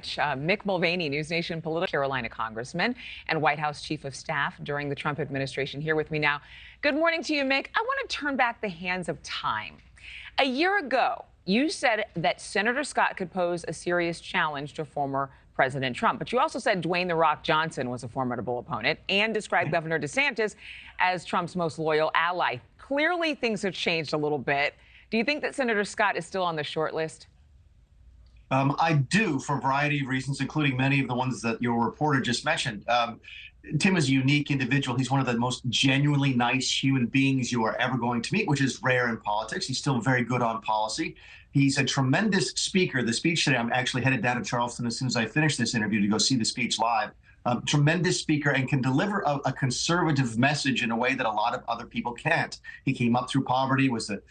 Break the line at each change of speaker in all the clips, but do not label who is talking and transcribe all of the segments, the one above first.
much. Mick Mulvaney, NewsNation political Carolina congressman and White House chief of staff during the Trump administration, here with me now. Good morning to you, Mick. I want to turn back the hands of time. A year ago, you said that Senator Scott could pose a serious challenge to former President Trump. But you also said Dwayne "The Rock" Johnson was a formidable opponent and described Governor DeSantis as Trump's most loyal ally. Clearly, things have changed a little bit. Do you think that Senator Scott is still on the short list?
I do, for a variety of reasons, including many of the ones that your reporter just mentioned. Tim is a unique individual. He's one of the most genuinely nice human beings you are ever going to meet, which is rare in politics. He's still very good on policy. He's a tremendous speaker. The speech today, I'm actually headed down to Charleston as soon as I finish this interview to go see the speech live. Tremendous speaker and can deliver a conservative message in a way that a lot of other people can't. He came up through poverty, was the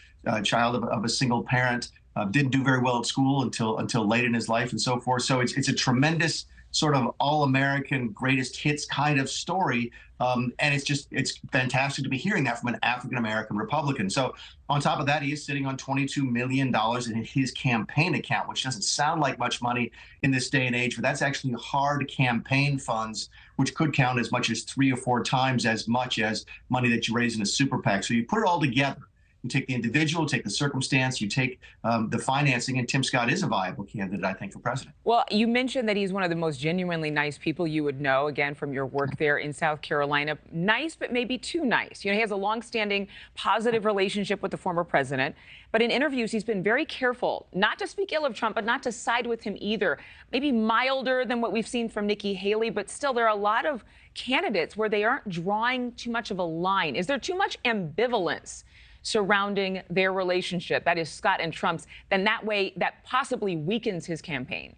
child of a single parent, didn't do very well at school until late in his life and so forth. So it's a tremendous sort of all-American greatest hits kind of story. And it's fantastic to be hearing that from an African-American Republican. So on top of that, he is sitting on $22 million in his campaign account, which doesn't sound like much money in this day and age, but that's actually hard campaign funds, which could count as much as 3 or 4 times as much as money that you raise in a super PAC. So you put it all together. You take the individual, take the circumstance, you take the financing, and Tim Scott is a viable candidate, I think, for president.
Well, you mentioned that he's one of the most genuinely nice people you would know, again, from your work there in South Carolina. Nice, but maybe too nice. You know, he has a longstanding positive relationship with the former president. But in interviews, he's been very careful not to speak ill of Trump, but not to side with him either. Maybe milder than what we've seen from Nikki Haley, but still there are a lot of candidates where they aren't drawing too much of a line. Is there too much ambivalence surrounding their relationship, that is Scott and Trump's, then that way that possibly weakens his campaign?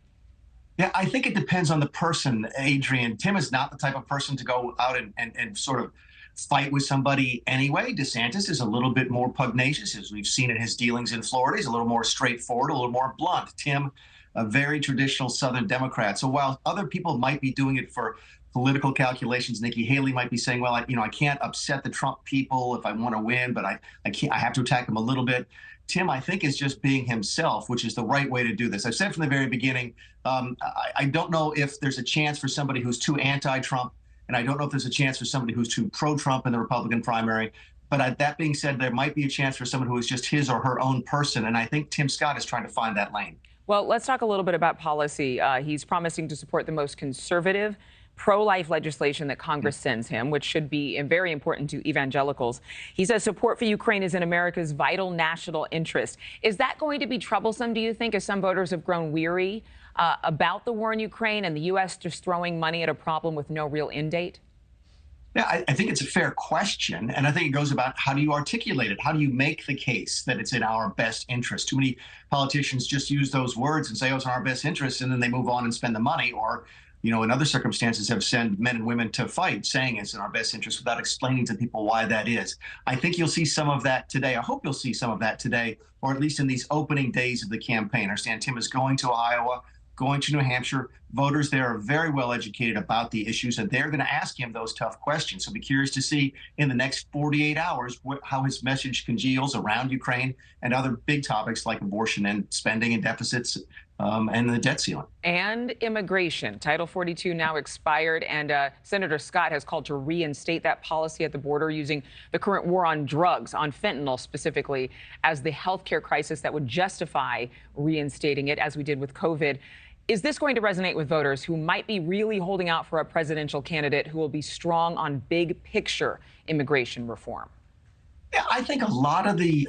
Yeah, I think it depends on the person, Adrienne. Tim is not the type of person to go out and sort of fight with somebody anyway. DeSantis is a little bit more pugnacious, as we've seen in his dealings in Florida. He's a little more straightforward, a little more blunt. Tim, a very traditional Southern Democrat. So while other people might be doing it for political calculations, Nikki Haley might be saying, well, I can't upset the Trump people if I want to win, but I have to attack them a little bit. Tim, I think, is just being himself, which is the right way to do this. I've said from the very beginning, I don't know if there's a chance for somebody who's too anti-Trump, and I don't know if there's a chance for somebody who's too pro-Trump in the Republican primary. But that being said, there might be a chance for someone who is just his or her own person, and I think Tim Scott is trying to find that lane.
Well, let's talk a little bit about policy. He's promising to support the most conservative pro-life legislation that Congress sends him, which should be very important to evangelicals. He says support for Ukraine is in America's vital national interest. Is that going to be troublesome, do you think, as some voters have grown weary about the war in Ukraine and the U.S. just throwing money at a problem with no real end date?
Yeah, I think it's a fair question, and I think it goes about how do you articulate it? How do you make the case that it's in our best interest? Too many politicians just use those words and say, oh, it's in our best interest, and then they move on and spend the money, or in other circumstances have sent men and women to fight, saying it's in our best interest without explaining to people why that is. I think you'll see some of that today. I hope you'll see some of that today, or at least in these opening days of the campaign. I understand Tim is going to Iowa, going to New Hampshire. Voters there are very well educated about the issues, and they're going to ask him those tough questions. So be curious to see in the next 48 hours how his message congeals around Ukraine and other big topics like abortion and spending and deficits and the debt ceiling.
And immigration. Title 42 now expired, and Senator Scott has called to reinstate that policy at the border using the current war on drugs, on fentanyl specifically, as the healthcare crisis that would justify reinstating it, as we did with COVID. Is this going to resonate with voters who might be really holding out for a presidential candidate who will be strong on big picture immigration reform?
Yeah, I think a lot of the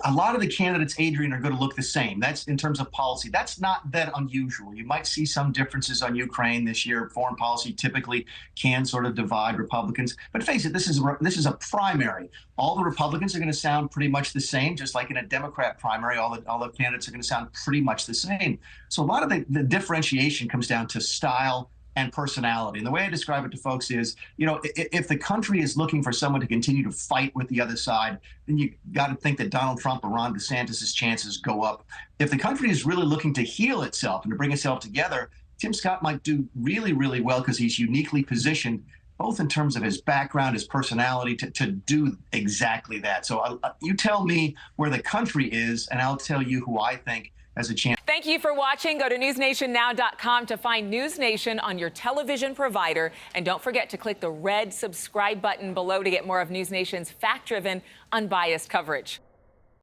candidates, Adrienne, are going to look the same. That's in terms of policy. That's not that unusual. You might see some differences on Ukraine this year. Foreign policy typically can sort of divide Republicans. But face it, this is a primary. All the Republicans are going to sound pretty much the same, just like in a Democrat primary. All the candidates are going to sound pretty much the same. So a lot of the differentiation comes down to style and personality. And the way I describe it to folks is, if the country is looking for someone to continue to fight with the other side, then you got to think that Donald Trump or Ron DeSantis' chances go up. If the country is really looking to heal itself and to bring itself together, Tim Scott might do really, really well because he's uniquely positioned, both in terms of his background, his personality, to do exactly that. So you tell me where the country is, and I'll tell you who I think as a champion.
Thank you for watching. Go to newsnationnow.com to find News Nation on your television provider. And don't forget to click the red subscribe button below to get more of News Nation's fact-driven, unbiased coverage.